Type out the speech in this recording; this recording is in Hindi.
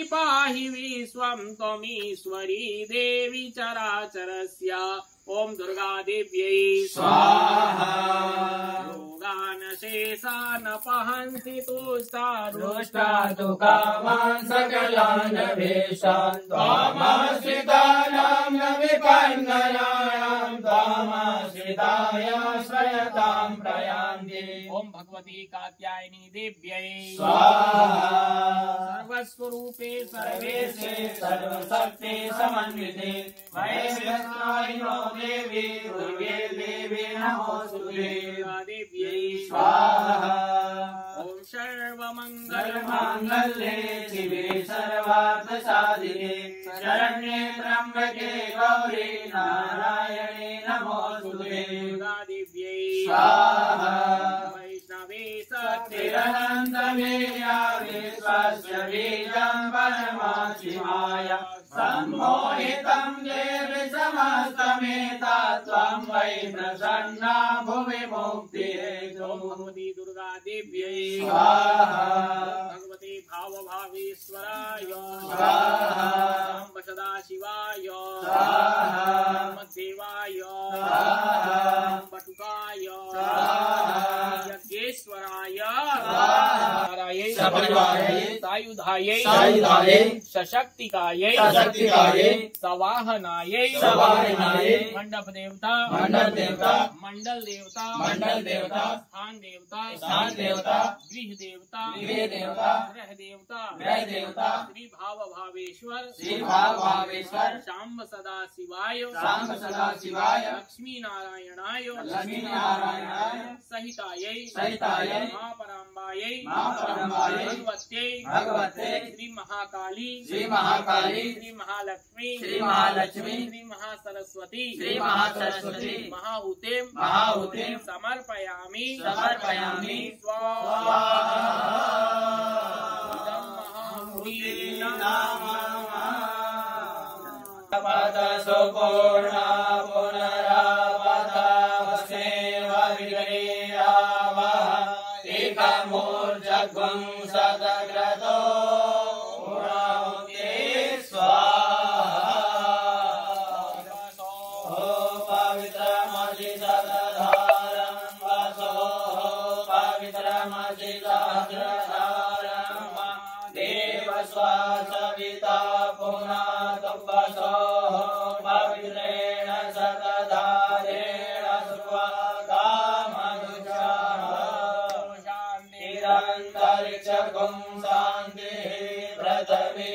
पाहि विश्वं त्वमीश्वरी देवी चराचरस्य। ओम दुर्गा देव्यै स्वाहा। रोगान् शेषान् पहन्ति तुष्टा तु कामान् सकलान् भेषान्। त्वामाश्रितानां न विपन्ननानां त्वामाश्रिताय श्रयतां प्रयान्ति। ओम भगवती कात्यायनी देव्यै स्वाहा। सर्वस्वरूपे सर्वेशे सर्वशक्ति समन्विते वैश्वरायिनो देवी दुर्गे देवी नमोस्तुते। देव्यै स्वाहा। ओम सर्वमंगलमांगल्ये शिवे सर्वार्थसाधिके शरण्ये त्र्यंबके गौरी नारायणे नमोस्तुते। देव्यै स्वाहा। वैष्णवे सच्चिदानन्दमेया विश्वस्य बीजं परमाशिवाय सम्मोहितं देवि समस्तमेतत् त्वं वै प्रसन्ना भुवि मुक्तिहेतुः। भगवती दुर्गा देव्यै स्वाहा। भगवते भावभावेश्वराय स्वाहा। अम्ब सदाशिवाय स्वाहा। ब्रह्मदेवाय स्वाहा। बटुकाय स्वाहा। यज्ञेश्वराय स्वाहा। सपरिवाराय सायुधायै सशक्तिकायै सवाहनायै मंडप देवता मंडल देवता स्थान देवता गृह देवता ग्रह देवता श्री भाव भावेश्वर शाम्ब सदा शिवाय लक्ष्मी नारायणाय सहितायै महापराम्बायै भगवते श्री महाकाली श्री महालक्ष्मी श्री महासरस्वती महाहुतिं समर्पयामि स्वाहा। सुपूर्णा पुनरावतावसेव विगणेयावः एकमूर्जग्वं शतक्रतो पुराहुते स्वाहा। ओ पवित्रमसि शतधारं वसो पवित्रमसि सहस्रधारं देव स्वसविता पुनातु वसो पवित्रेण शतधारेण स्वकामनुषः। शान्तिरन्तरिक्षगुं शान्तिः पृथिवी